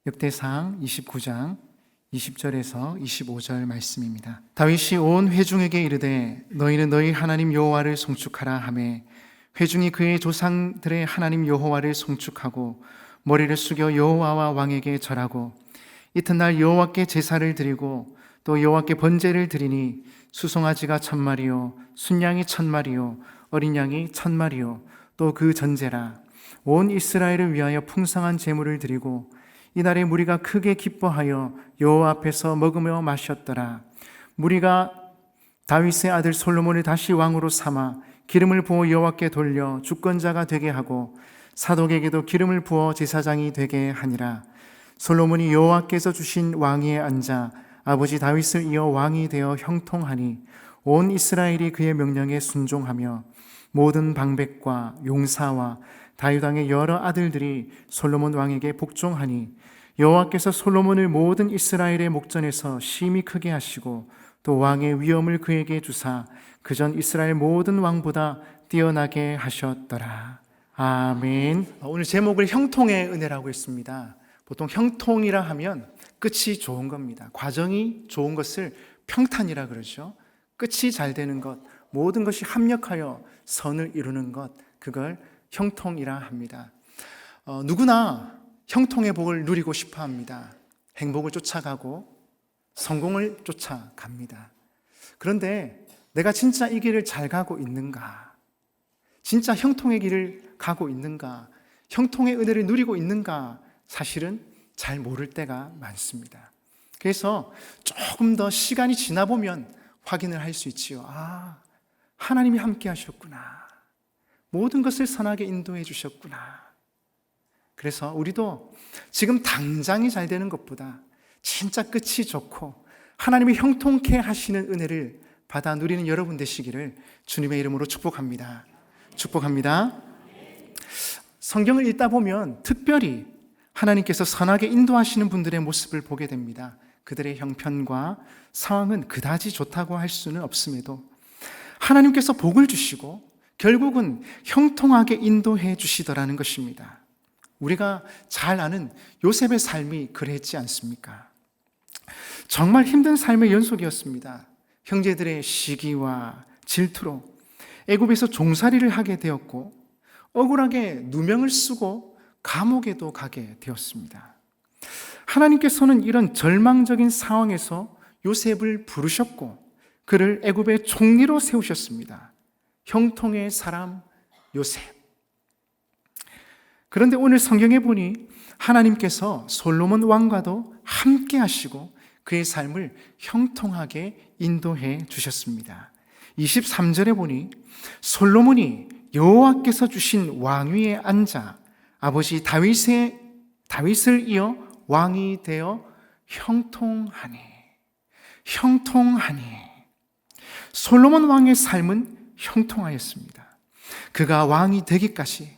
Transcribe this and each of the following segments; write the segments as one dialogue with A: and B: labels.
A: 역대상 29장 20절에서 25절 말씀입니다. 다윗이 온 회중에게 이르되 너희는 너희 하나님 여호와를 송축하라 하매 회중이 그의 조상들의 하나님 여호와를 송축하고 머리를 숙여 여호와와 왕에게 절하고 이튿날 여호와께 제사를 드리고 또 여호와께 번제를 드리니 수송아지가 1000마리요 순양이 1000마리요 어린 양이 1000마리요 또 그 전제라. 온 이스라엘을 위하여 풍성한 제물을 드리고 이날에 무리가 크게 기뻐하여 여호와 앞에서 먹으며 마셨더라. 무리가 다윗의 아들 솔로몬을 다시 왕으로 삼아 기름을 부어 여호와께 돌려 주권자가 되게 하고 사독에게도 기름을 부어 제사장이 되게 하니라. 솔로몬이 여호와께서 주신 왕위에 앉아 아버지 다윗을 이어 왕이 되어 형통하니 온 이스라엘이 그의 명령에 순종하며 모든 방백과 용사와 다윗 왕의 여러 아들들이 솔로몬 왕에게 복종하니 여호와께서 솔로몬을 모든 이스라엘의 목전에서 심히 크게 하시고 또 왕의 위엄을 그에게 주사 그전 이스라엘 모든 왕보다 뛰어나게 하셨더라. 아멘. 오늘 제목을 형통의 은혜라고 했습니다. 보통 형통이라 하면 끝이 좋은 겁니다. 과정이 좋은 것을 평탄이라 그러죠. 끝이 잘 되는 것, 모든 것이 합력하여 선을 이루는 것, 그걸 형통이라 합니다. 누구나 형통의 복을 누리고 싶어 합니다. 행복을 쫓아가고 성공을 쫓아갑니다. 그런데 내가 진짜 이 길을 잘 가고 있는가? 진짜 형통의 길을 가고 있는가? 형통의 은혜를 누리고 있는가? 사실은 잘 모를 때가 많습니다. 그래서 조금 더 시간이 지나 보면 확인을 할 수 있지요. 아, 하나님이 함께 하셨구나. 모든 것을 선하게 인도해 주셨구나. 그래서 우리도 지금 당장이 잘 되는 것보다 진짜 끝이 좋고 하나님이 형통케 하시는 은혜를 받아 누리는 여러분 되시기를 주님의 이름으로 축복합니다. 축복합니다. 성경을 읽다 보면 특별히 하나님께서 선하게 인도하시는 분들의 모습을 보게 됩니다. 그들의 형편과 상황은 그다지 좋다고 할 수는 없음에도 하나님께서 복을 주시고 결국은 형통하게 인도해 주시더라는 것입니다. 우리가 잘 아는 요셉의 삶이 그랬지 않습니까? 정말 힘든 삶의 연속이었습니다. 형제들의 시기와 질투로 애굽에서 종살이를 하게 되었고 억울하게 누명을 쓰고 감옥에도 가게 되었습니다. 하나님께서는 이런 절망적인 상황에서 요셉을 부르셨고 그를 애굽의 총리로 세우셨습니다. 형통의 사람 요셉. 그런데 오늘 성경에 보니 하나님께서 솔로몬 왕과도 함께 하시고 그의 삶을 형통하게 인도해 주셨습니다. 23절에 보니 솔로몬이 여호와께서 주신 왕위에 앉아 아버지 다윗을 이어 왕이 되어 형통하니. 솔로몬 왕의 삶은 형통하였습니다. 그가 왕이 되기까지,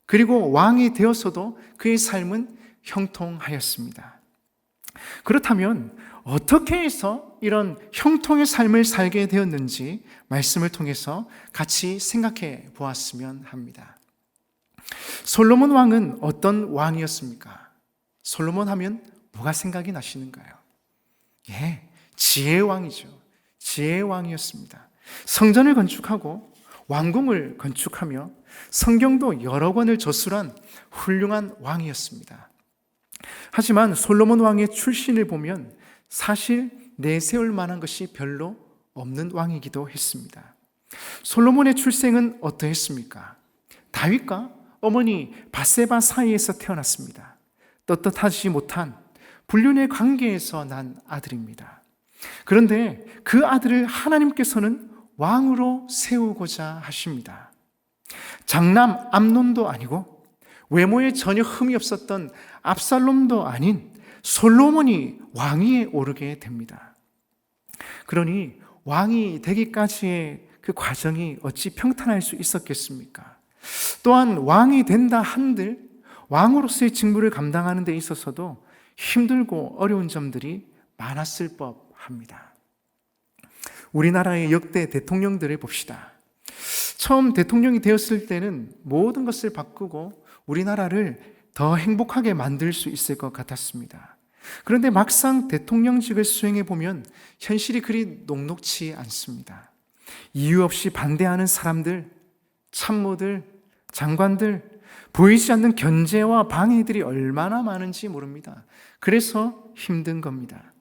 A: 그리고 왕이 되었어도 그의 삶은 형통하였습니다. 그렇다면 어떻게 해서 이런 형통의 삶을 살게 되었는지 말씀을 통해서 같이 생각해 보았으면 합니다. 솔로몬 왕은 어떤 왕이었습니까? 솔로몬 하면 뭐가 생각이 나시는가요? 지혜의 왕이죠. 지혜의 왕이었습니다. 성전을 건축하고 왕궁을 건축하며 성경도 여러 권을 저술한 훌륭한 왕이었습니다. 하지만 솔로몬 왕의 출신을 보면 사실 내세울 만한 것이 별로 없는 왕이기도 했습니다. 솔로몬의 출생은 어떠했습니까? 다윗과 어머니 밧세바 사이에서 태어났습니다. 떳떳하지 못한 불륜의 관계에서 난 아들입니다. 그런데 그 아들을 하나님께서는 왕으로 세우고자 하십니다. 장남 암논도 아니고 외모에 전혀 흠이 없었던 압살롬도 아닌 솔로몬이 왕위에 오르게 됩니다. 그러니 왕이 되기까지의 그 과정이 어찌 평탄할 수 있었겠습니까? 또한 왕이 된다 한들 왕으로서의 직무를 감당하는 데 있어서도 힘들고 어려운 점들이 많았을 법합니다. 우리나라의 역대 대통령들을 봅시다. 처음 대통령이 되었을 때는 모든 것을 바꾸고 우리나라를 더 행복하게 만들 수 있을 것 같았습니다. 그런데 막상 대통령직을 수행해 보면 현실이 그리 녹록치 않습니다. 이유 없이 반대하는 사람들, 참모들, 장관들, 보이지 않는 견제와 방해들이 얼마나 많은지 모릅니다. 그래서 힘든 겁니다.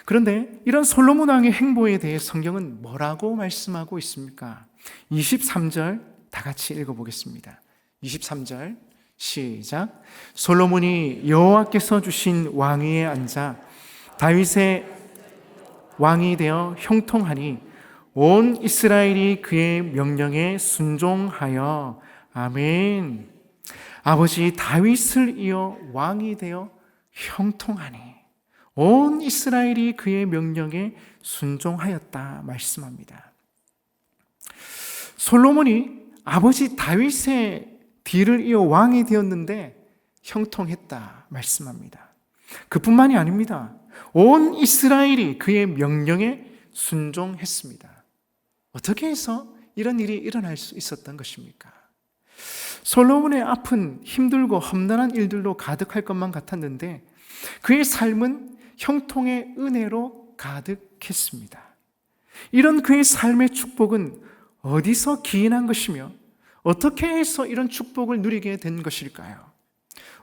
A: 그런데 이런 솔로몬 왕의 행보에 대해 성경은 뭐라고 말씀하고 있습니까? 23절 다 같이 읽어보겠습니다. 23절 시작. 솔로몬이 여호와께서 주신 왕위에 앉아 다윗의 왕이 되어 형통하니 온 이스라엘이 그의 명령에 순종하여 아멘. 아버지 다윗을 이어 왕이 되어 형통하니 온 이스라엘이 그의 명령에 순종하였다 말씀합니다. 솔로몬이 아버지 다윗의 뒤를 이어 왕이 되었는데 형통했다 말씀합니다. 그뿐만이 아닙니다. 온 이스라엘이 그의 명령에 순종했습니다. 어떻게 해서 이런 일이 일어날 수 있었던 것입니까? 솔로몬의 앞은 힘들고 험난한 일들로 가득할 것만 같았는데 그의 삶은 형통의 은혜로 가득했습니다. 이런 그의 삶의 축복은 어디서 기인한 것이며 어떻게 해서 이런 축복을 누리게 된 것일까요?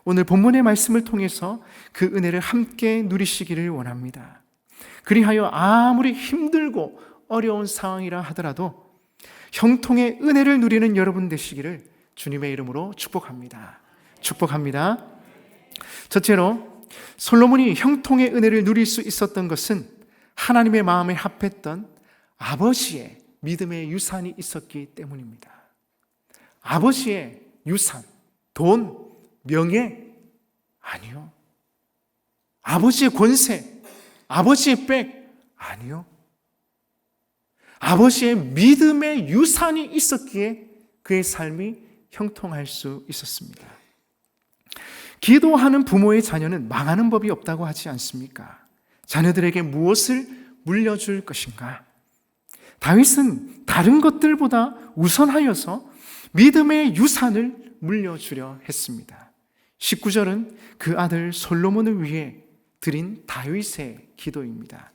A: 오늘 본문의 말씀을 통해서 그 은혜를 함께 누리시기를 원합니다. 그리하여 아무리 힘들고 어려운 상황이라 하더라도 형통의 은혜를 누리는 여러분 되시기를 주님의 이름으로 축복합니다. 축복합니다. 첫째로 솔로몬이 형통의 은혜를 누릴 수 있었던 것은 하나님의 마음에 합했던 아버지의 믿음의 유산이 있었기 때문입니다. 아버지의 유산, 돈, 명예? 아니요. 아버지의 권세, 아버지의 백? 아니요. 아버지의 믿음의 유산이 있었기에 그의 삶이 형통할 수 있었습니다. 기도하는 부모의 자녀는 망하는 법이 없다고 하지 않습니까? 자녀들에게 무엇을 물려줄 것인가? 다윗은 다른 것들보다 우선하여서 믿음의 유산을 물려주려 했습니다. 19절은 그 아들 솔로몬을 위해 드린 다윗의 기도입니다.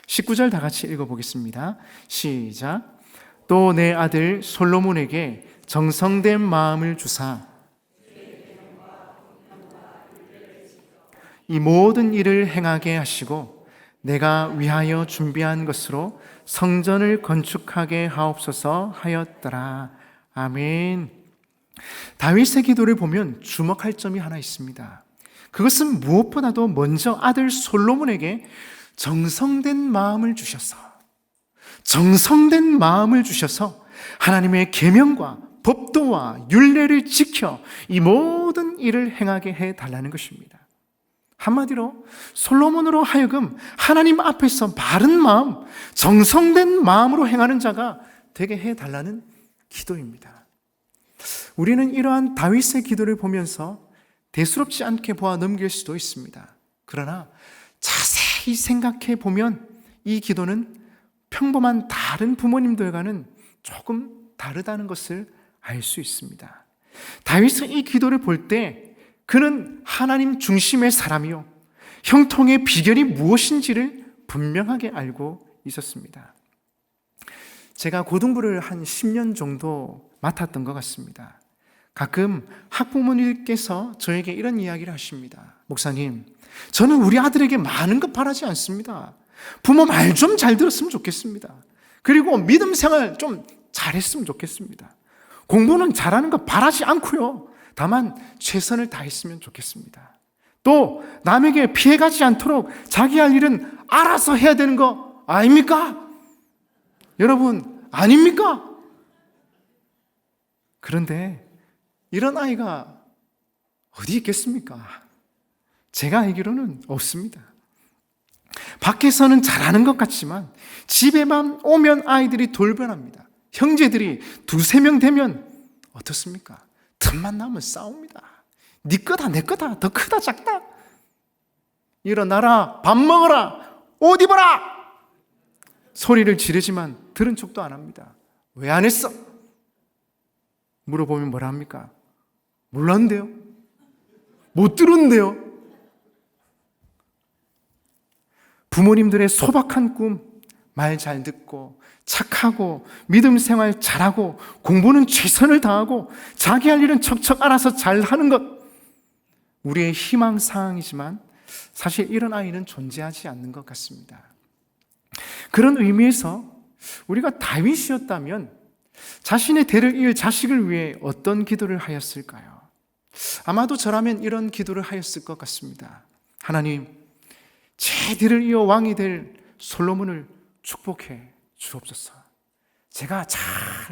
A: 19절 다 같이 읽어보겠습니다. 시작. 또 내 아들 솔로몬에게 정성된 마음을 주사 이 모든 일을 행하게 하시고 내가 위하여 준비한 것으로 성전을 건축하게 하옵소서 하였더라. 아멘. 다윗의 기도를 보면 주목할 점이 하나 있습니다. 그것은 무엇보다도 먼저 아들 솔로몬에게 정성된 마음을 주셔서 하나님의 계명과 법도와 율례를 지켜 이 모든 일을 행하게 해달라는 것입니다. 한마디로 솔로몬으로 하여금 하나님 앞에서 바른 마음, 정성된 마음으로 행하는 자가 되게 해달라는 기도입니다. 우리는 이러한 다윗의 기도를 보면서 대수롭지 않게 보아 넘길 수도 있습니다. 그러나 자세히 생각해 보면 이 기도는 평범한 다른 부모님들과는 조금 다르다는 것을 알 수 있습니다. 다윗은 이 기도를 볼 때 그는 하나님 중심의 사람이요 형통의 비결이 무엇인지를 분명하게 알고 있었습니다. 제가 고등부를 한 10년 정도 맡았던 것 같습니다. 가끔 학부모님께서 저에게 이런 이야기를 하십니다. 목사님, 저는 우리 아들에게 많은 것 바라지 않습니다. 부모 말 좀 잘 들었으면 좋겠습니다. 그리고 믿음 생활 좀 잘했으면 좋겠습니다. 공부는 잘하는 거 바라지 않고요. 다만 최선을 다했으면 좋겠습니다. 또 남에게 피해가지 않도록 자기 할 일은 알아서 해야 되는 거 아닙니까? 여러분, 아닙니까? 그런데 이런 아이가 어디 있겠습니까? 제가 알기로는 없습니다. 밖에서는 잘하는 것 같지만 집에만 오면 아이들이 돌변합니다. 형제들이 2-3명 되면 어떻습니까? 틈만 나면 싸웁니다. 네 거다 내 거다 더 크다 작다 일어나라 밥 먹어라 옷 입어라 소리를 지르지만 들은 척도 안 합니다. 왜 안 했어? 물어보면 뭐라 합니까? 몰랐는데요. 못 들었는데요. 부모님들의 소박한 꿈, 말 잘 듣고 착하고 믿음 생활 잘하고 공부는 최선을 다하고 자기 할 일은 척척 알아서 잘하는 것, 우리의 희망사항이지만 사실 이런 아이는 존재하지 않는 것 같습니다. 그런 의미에서 우리가 다윗이었다면 자신의 대를 이을 자식을 위해 어떤 기도를 하였을까요? 아마도 저라면 이런 기도를 하였을 것 같습니다. 하나님, 제 대를 이어 왕이 될 솔로몬을 축복해 주옵소서. 제가 잘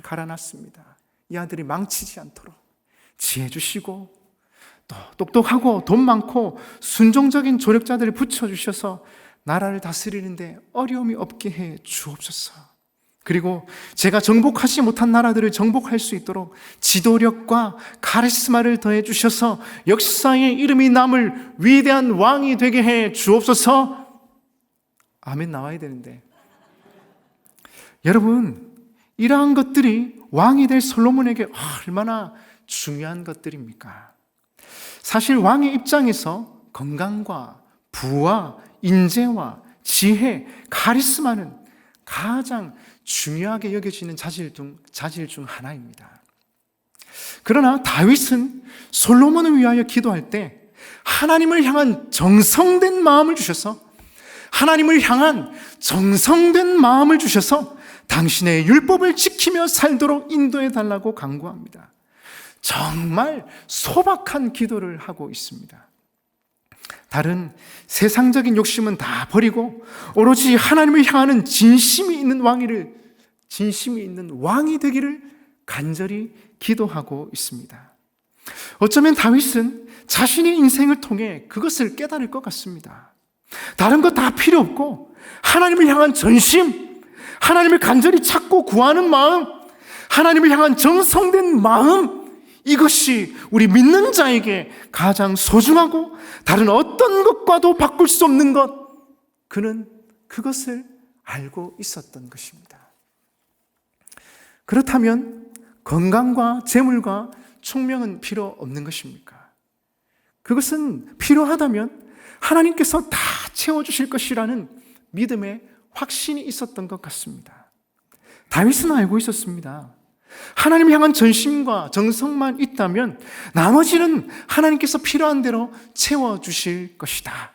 A: 갈아놨습니다. 이 아들이 망치지 않도록 지혜 주시고 또 똑똑하고 돈 많고 순종적인 조력자들을 붙여주셔서 나라를 다스리는데 어려움이 없게 해 주옵소서. 그리고 제가 정복하지 못한 나라들을 정복할 수 있도록 지도력과 카리스마를 더해 주셔서 역사의 이름이 남을 위대한 왕이 되게 해 주옵소서. 아멘 나와야 되는데, 여러분, 이러한 것들이 왕이 될 솔로몬에게 얼마나 중요한 것들입니까? 사실 왕의 입장에서 건강과 부와 인재와 지혜, 카리스마는 가장 중요하게 여겨지는 자질 중 하나입니다. 그러나 다윗은 솔로몬을 위하여 기도할 때 하나님을 향한 정성된 마음을 주셔서 당신의 율법을 지키며 살도록 인도해 달라고 간구합니다. 정말 소박한 기도를 하고 있습니다. 다른 세상적인 욕심은 다 버리고 오로지 하나님을 향하는 진심이 있는 왕이 되기를 간절히 기도하고 있습니다. 어쩌면 다윗은 자신의 인생을 통해 그것을 깨달을 것 같습니다. 다른 거 다 필요 없고 하나님을 향한 전심, 하나님을 간절히 찾고 구하는 마음, 하나님을 향한 정성된 마음, 이것이 우리 믿는 자에게 가장 소중하고 다른 어떤 것과도 바꿀 수 없는 것, 그는 그것을 알고 있었던 것입니다. 그렇다면 건강과 재물과 총명은 필요 없는 것입니까? 그것은 필요하다면 하나님께서 다 채워주실 것이라는 믿음의 확신이 있었던 것 같습니다. 다윗은 알고 있었습니다. 하나님을 향한 전심과 정성만 있다면 나머지는 하나님께서 필요한 대로 채워주실 것이다.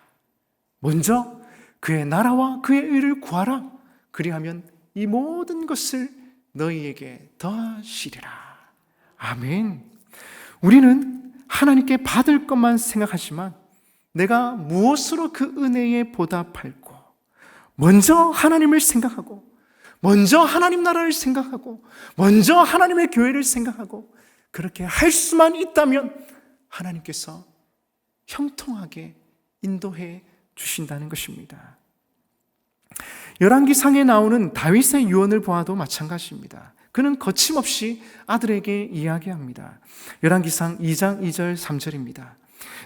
A: 먼저 그의 나라와 그의 의를 구하라. 그리하면 이 모든 것을 너희에게 더하시리라. 아멘. 우리는 하나님께 받을 것만 생각하지만 내가 무엇으로 그 은혜에 보답할고, 먼저 하나님을 생각하고, 먼저 하나님 나라를 생각하고, 먼저 하나님의 교회를 생각하고, 그렇게 할 수만 있다면 하나님께서 형통하게 인도해 주신다는 것입니다. 열왕기상에 나오는 다윗의 유언을 보아도 마찬가지입니다. 그는 거침없이 아들에게 이야기합니다. 열왕기상 2장 2절 3절입니다.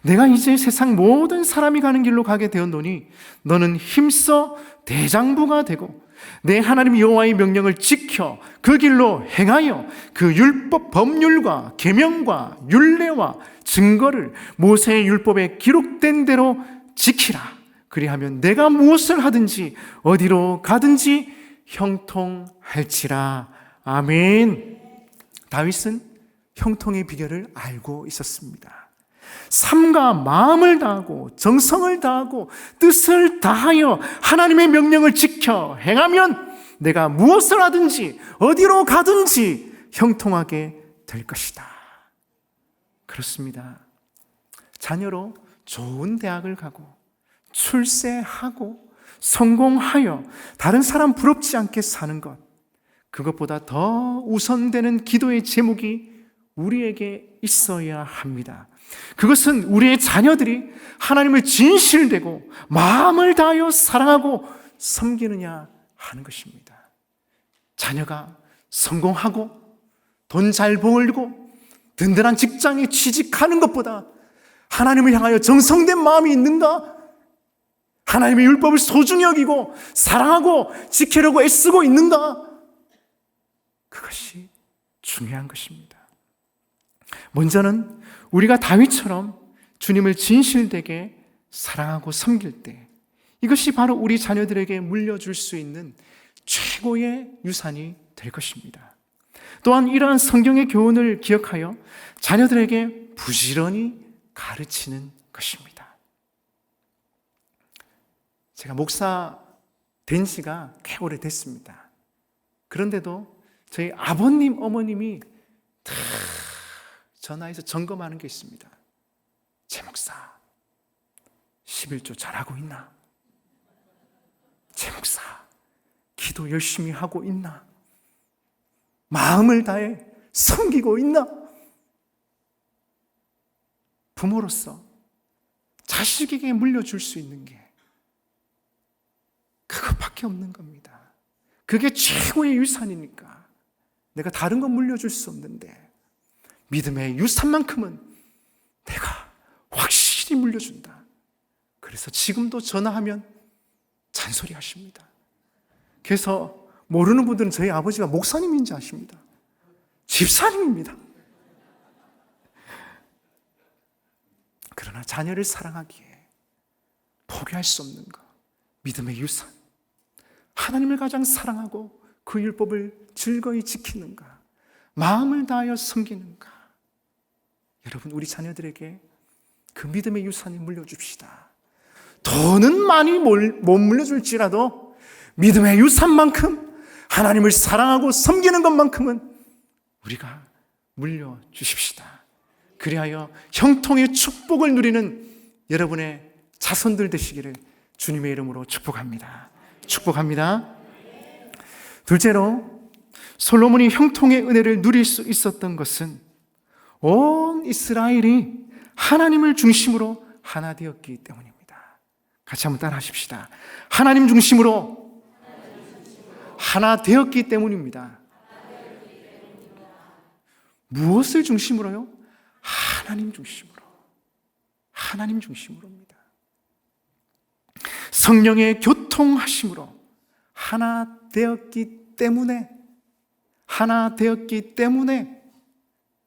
A: 내가 이제 세상 모든 사람이 가는 길로 가게 되었노니 너는 힘써 대장부가 되고 내 하나님 여호와의 명령을 지켜 그 길로 행하여 그 율법 법률과 계명과 율례와 증거를 모세의 율법에 기록된 대로 지키라. 그리하면 내가 무엇을 하든지 어디로 가든지 형통할지라. 아멘. 다윗은 형통의 비결을 알고 있었습니다. 삶과 마음을 다하고 정성을 다하고 뜻을 다하여 하나님의 명령을 지켜 행하면 내가 무엇을 하든지 어디로 가든지 형통하게 될 것이다. 그렇습니다. 자녀로 좋은 대학을 가고 출세하고 성공하여 다른 사람 부럽지 않게 사는 것, 그것보다 더 우선되는 기도의 제목이 우리에게 있어야 합니다. 그것은 우리의 자녀들이 하나님을 진실되고 마음을 다하여 사랑하고 섬기느냐 하는 것입니다. 자녀가 성공하고 돈 잘 벌고 든든한 직장에 취직하는 것보다 하나님을 향하여 정성된 마음이 있는가? 하나님의 율법을 소중히 여기고 사랑하고 지키려고 애쓰고 있는가? 그것이 중요한 것입니다. 먼저는 우리가 다윗처럼 주님을 진실되게 사랑하고 섬길 때 이것이 바로 우리 자녀들에게 물려줄 수 있는 최고의 유산이 될 것입니다. 또한 이러한 성경의 교훈을 기억하여 자녀들에게 부지런히 가르치는 것입니다. 제가 목사 된 지가 꽤 오래됐습니다. 그런데도 저희 아버님, 어머님이 다 전화해서 점검하는 게 있습니다. 제 목사 11조 잘하고 있나? 제 목사 기도 열심히 하고 있나? 마음을 다해 섬기고 있나? 부모로서 자식에게 물려줄 수 있는 게 그것밖에 없는 겁니다. 그게 최고의 유산이니까 내가 다른 건 물려줄 수 없는데 믿음의 유산만큼은 내가 확실히 물려준다. 그래서 지금도 전화하면 잔소리 하십니다. 그래서 모르는 분들은 저희 아버지가 목사님인지 아십니다. 집사님입니다. 그러나 자녀를 사랑하기에 포기할 수 없는 것, 믿음의 유산, 하나님을 가장 사랑하고 그 율법을 즐거이 지키는가, 마음을 다하여 섬기는가. 여러분, 우리 자녀들에게 그 믿음의 유산을 물려줍시다. 돈은 많이 못 물려줄지라도 믿음의 유산만큼, 하나님을 사랑하고 섬기는 것만큼은 우리가 물려주십시다. 그리하여 형통의 축복을 누리는 여러분의 자손들 되시기를 주님의 이름으로 축복합니다. 축복합니다. 둘째로, 솔로몬이 형통의 은혜를 누릴 수 있었던 것은 온 이스라엘이 하나님을 중심으로 하나 되었기 때문입니다. 같이 한번 따라 하십시다. 하나님 중심으로 하나 되었기 때문입니다. 무엇을 중심으로요? 하나님 중심으로. 하나님 중심으로입니다. 성령의 교통하심으로 하나 되었기 때문에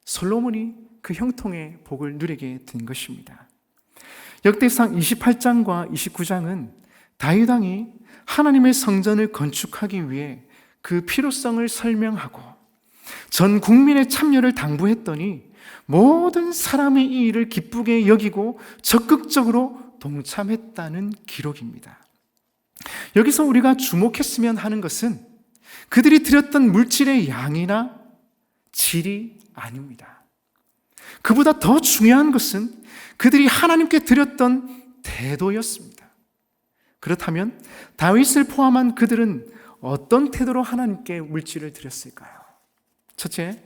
A: 솔로몬이 그 형통의 복을 누리게 된 것입니다. 역대상 28장과 29장은 다윗 왕이 하나님의 성전을 건축하기 위해 그 필요성을 설명하고 전 국민의 참여를 당부했더니 모든 사람이 이 일을 기쁘게 여기고 적극적으로 동참했다는 기록입니다. 여기서 우리가 주목했으면 하는 것은 그들이 드렸던 물질의 양이나 질이 아닙니다. 그보다 더 중요한 것은 그들이 하나님께 드렸던 태도였습니다. 그렇다면 다윗을 포함한 그들은 어떤 태도로 하나님께 물질을 드렸을까요? 첫째,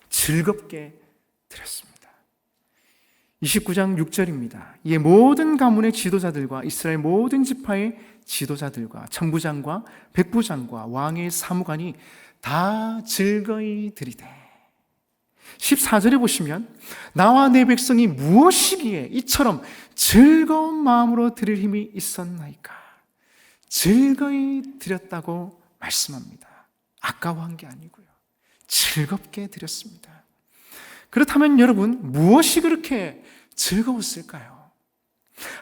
A: 즐겁게 드렸습니다. 29장 6절입니다. 이에 모든 가문의 지도자들과 이스라엘 모든 지파의 지도자들과 천부장과 백부장과 왕의 사무관이 다 즐거이 드리되. 14절에 보시면 나와 내 백성이 무엇이기에 이처럼 즐거운 마음으로 드릴 힘이 있었나이까. 즐거이 드렸다고 말씀합니다. 아까워한 게 아니고요. 즐겁게 드렸습니다. 그렇다면 여러분, 무엇이 그렇게 즐거웠을까요?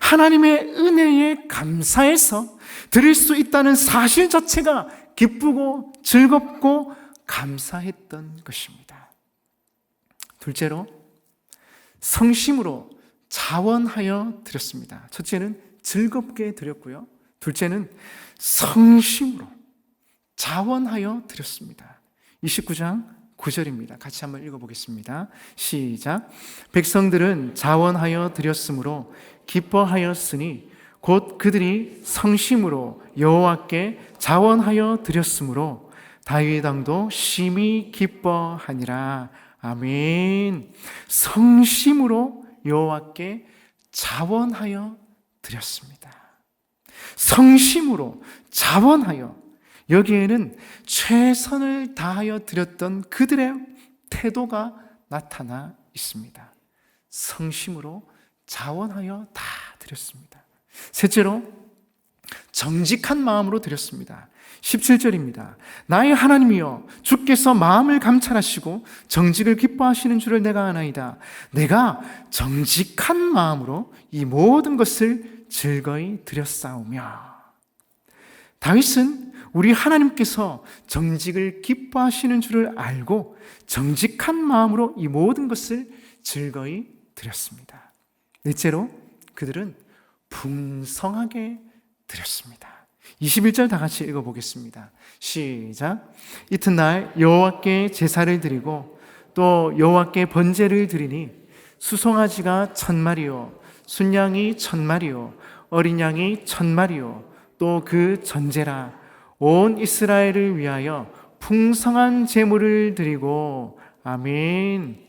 A: 하나님의 은혜에 감사해서 드릴 수 있다는 사실 자체가 기쁘고 즐겁고 감사했던 것입니다. 둘째로, 성심으로 자원하여 드렸습니다. 첫째는 즐겁게 드렸고요. 둘째는 성심으로 자원하여 드렸습니다. 29장 9절입니다. 같이 한번 읽어보겠습니다. 시작. 백성들은 자원하여 드렸으므로 기뻐하였으니 곧 그들이 성심으로 여호와께 자원하여 드렸으므로 다윗 왕도 심히 기뻐하니라. 아멘. 성심으로 여호와께 자원하여 드렸습니다. 성심으로 자원하여, 여기에는 최선을 다하여 드렸던 그들의 태도가 나타나 있습니다. 성심으로 자원하여 다 드렸습니다. 셋째로, 정직한 마음으로 드렸습니다. 17절입니다. 나의 하나님이여, 주께서 마음을 감찰하시고 정직을 기뻐하시는 줄을 내가 아나이다. 내가 정직한 마음으로 이 모든 것을 즐거이 드렸사오며. 다윗은 우리 하나님께서 정직을 기뻐하시는 줄을 알고 정직한 마음으로 이 모든 것을 즐거이 드렸습니다. 넷째로 그들은 풍성하게 드렸습니다. 21절 다 같이 읽어보겠습니다. 시작. 이튿날 여호와께 제사를 드리고 또 여호와께 번제를 드리니 수송아지가 1000마리요 순양이 1000마리요 어린 양이 1000마리요 또 그 전제라. 온 이스라엘을 위하여 풍성한 제물을 드리고. 아멘.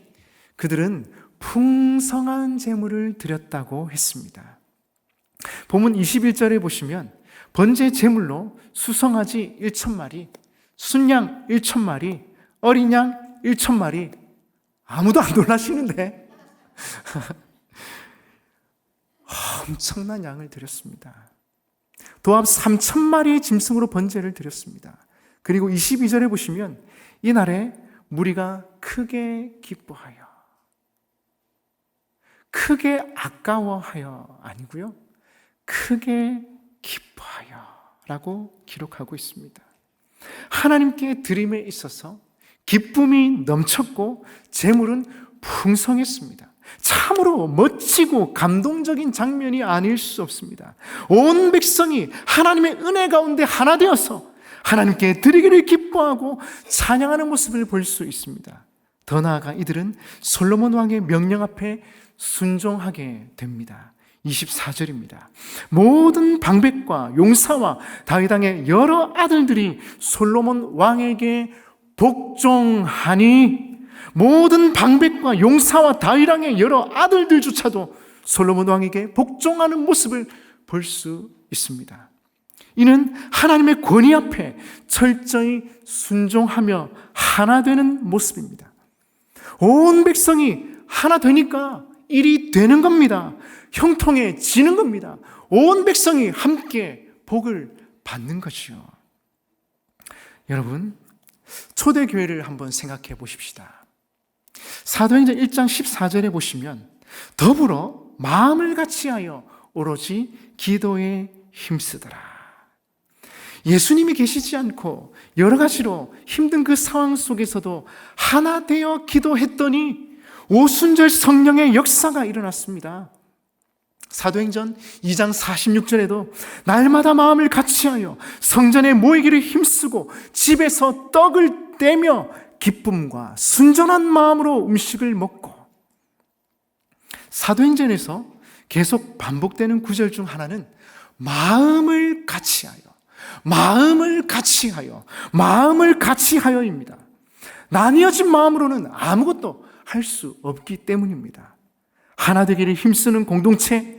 A: 그들은 풍성한 제물을 드렸다고 했습니다. 본문 21절에 보시면 번제 제물로 수송아지 1000마리, 순양 1000마리, 어린 양 1000마리. 아무도 안 놀라시는데 엄청난 양을 드렸습니다. 도합 3000마리의 짐승으로 번제를 드렸습니다. 그리고 22절에 보시면 이날에 무리가 크게 기뻐하여, 크게 아까워하여 아니고요, 크게 기뻐하여 라고 기록하고 있습니다. 하나님께 드림에 있어서 기쁨이 넘쳤고 제물은 풍성했습니다. 참으로 멋지고 감동적인 장면이 아닐 수 없습니다. 온 백성이 하나님의 은혜 가운데 하나 되어서 하나님께 드리기를 기뻐하고 찬양하는 모습을 볼 수 있습니다. 더 나아가 이들은 솔로몬 왕의 명령 앞에 순종하게 됩니다. 24절입니다. 모든 방백과 용사와 다윗 왕의 여러 아들들이 솔로몬 왕에게 복종하니, 모든 방백과 용사와 다윗 왕의 여러 아들들조차도 솔로몬 왕에게 복종하는 모습을 볼 수 있습니다. 이는 하나님의 권위 앞에 철저히 순종하며 하나 되는 모습입니다. 온 백성이 하나 되니까 일이 되는 겁니다. 형통해지는 겁니다. 온 백성이 함께 복을 받는 것이요. 여러분, 초대교회를 한번 생각해 보십시다. 사도행전 1장 14절에 보시면 더불어 마음을 같이하여 오로지 기도에 힘쓰더라. 예수님이 계시지 않고 여러 가지로 힘든 그 상황 속에서도 하나 되어 기도했더니 오순절 성령의 역사가 일어났습니다. 사도행전 2장 46절에도 날마다 마음을 같이하여 성전에 모이기를 힘쓰고 집에서 떡을 떼며 기쁨과 순전한 마음으로 음식을 먹고. 사도행전에서 계속 반복되는 구절 중 하나는 마음을 같이하여, 마음을 같이하여, 마음을 같이하여입니다. 나뉘어진 마음으로는 아무것도 할 수 없기 때문입니다. 하나 되기를 힘쓰는 공동체,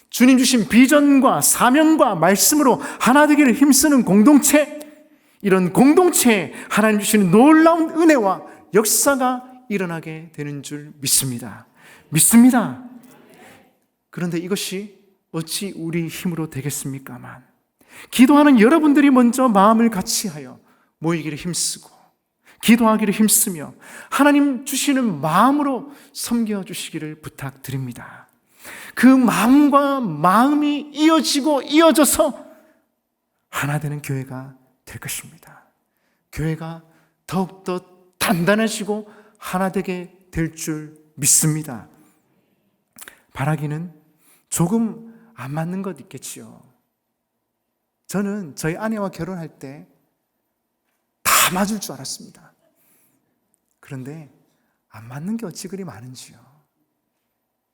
A: 주님 주신 비전과 사명과 말씀으로 하나 되기를 힘쓰는 공동체, 이런 공동체에 하나님 주시는 놀라운 은혜와 역사가 일어나게 되는 줄 믿습니다. 믿습니다. 그런데 이것이 어찌 우리 힘으로 되겠습니까만, 기도하는 여러분들이 먼저 마음을 같이하여 모이기를 힘쓰고 기도하기를 힘쓰며 하나님 주시는 마음으로 섬겨주시기를 부탁드립니다. 그 마음과 마음이 이어지고 이어져서 하나 되는 교회가 될 것입니다. 교회가 더욱더 단단해지고 하나 되게 될 줄 믿습니다. 바라기는 조금 안 맞는 것 있겠지요. 저는 저희 아내와 결혼할 때 다 맞을 줄 알았습니다. 그런데 안 맞는 게 어찌 그리 많은지요.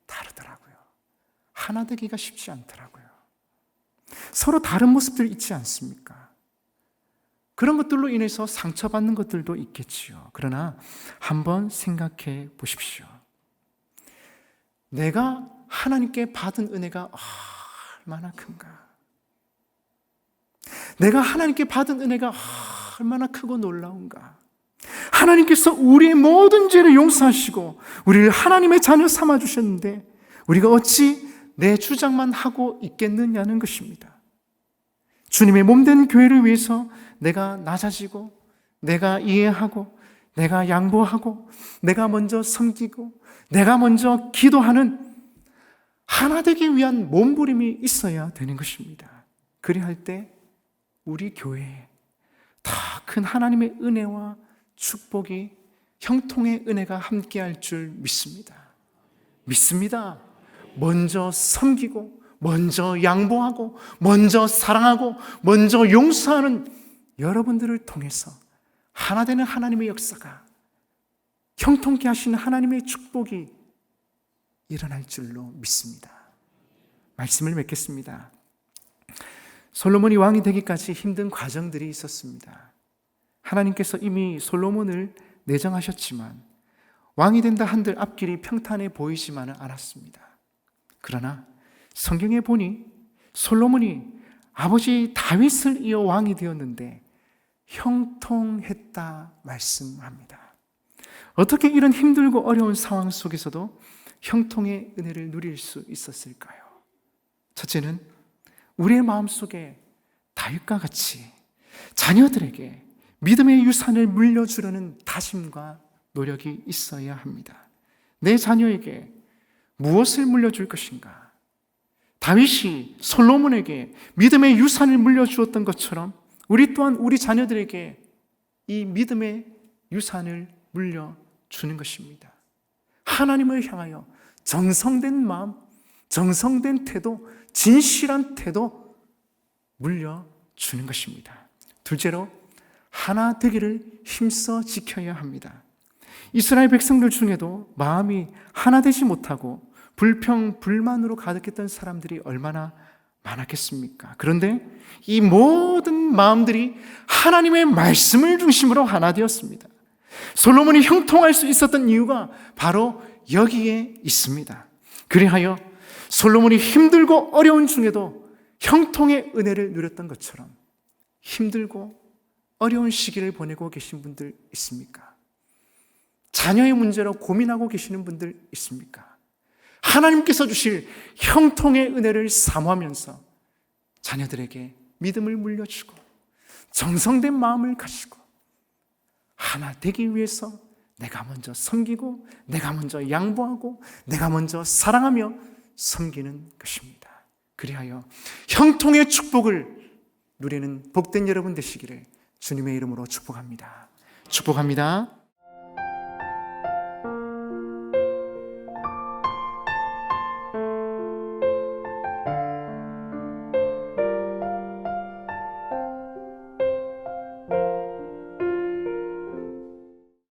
A: 다르더라고요. 하나 되기가 쉽지 않더라고요. 서로 다른 모습들 있지 않습니까? 그런 것들로 인해서 상처받는 것들도 있겠지요. 그러나 한번 생각해 보십시오. 내가 하나님께 받은 은혜가 얼마나 큰가? 내가 하나님께 받은 은혜가 얼마나 크고 놀라운가? 하나님께서 우리의 모든 죄를 용서하시고 우리를 하나님의 자녀 삼아주셨는데 우리가 어찌 내 주장만 하고 있겠느냐는 것입니다. 주님의 몸된 교회를 위해서 내가 낮아지고, 내가 이해하고, 내가 양보하고, 내가 먼저 섬기고, 내가 먼저 기도하는 하나 되기 위한 몸부림이 있어야 되는 것입니다. 그리할 때 우리 교회에 더 큰 하나님의 은혜와 축복이, 형통의 은혜가 함께할 줄 믿습니다. 믿습니다. 먼저 섬기고, 먼저 양보하고, 먼저 사랑하고, 먼저 용서하는 여러분들을 통해서 하나 되는 하나님의 역사가, 형통케 하시는 하나님의 축복이 일어날 줄로 믿습니다. 말씀을 맺겠습니다. 솔로몬이 왕이 되기까지 힘든 과정들이 있었습니다. 하나님께서 이미 솔로몬을 내정하셨지만 왕이 된다 한들 앞길이 평탄해 보이지만은 않았습니다. 그러나 성경에 보니 솔로몬이 아버지 다윗을 이어 왕이 되었는데 형통했다 말씀합니다. 어떻게 이런 힘들고 어려운 상황 속에서도 형통의 은혜를 누릴 수 있었을까요? 첫째는 우리의 마음속에 다윗과 같이 자녀들에게 믿음의 유산을 물려주려는 다짐과 노력이 있어야 합니다. 내 자녀에게 무엇을 물려줄 것인가? 다윗이 솔로몬에게 믿음의 유산을 물려주었던 것처럼 우리 또한 우리 자녀들에게 이 믿음의 유산을 물려주는 것입니다. 하나님을 향하여 정성된 마음, 정성된 태도, 진실한 태도 물려주는 것입니다. 둘째로 하나 되기를 힘써 지켜야 합니다. 이스라엘 백성들 중에도 마음이 하나 되지 못하고 불평, 불만으로 가득했던 사람들이 얼마나 많았겠습니까? 그런데 이 모든 마음들이 하나님의 말씀을 중심으로 하나 되었습니다. 솔로몬이 형통할 수 있었던 이유가 바로 여기에 있습니다. 그리하여 솔로몬이 힘들고 어려운 중에도 형통의 은혜를 누렸던 것처럼 힘들고 어려운 시기를 보내고 계신 분들 있습니까? 자녀의 문제로 고민하고 계시는 분들 있습니까? 하나님께서 주실 형통의 은혜를 사모하면서 자녀들에게 믿음을 물려주고 정성된 마음을 가지고 하나 되기 위해서 내가 먼저 섬기고, 내가 먼저 양보하고, 내가 먼저 사랑하며 섬기는 것입니다. 그리하여 형통의 축복을 누리는 복된 여러분 되시기를 주님의 이름으로 축복합니다. 축복합니다.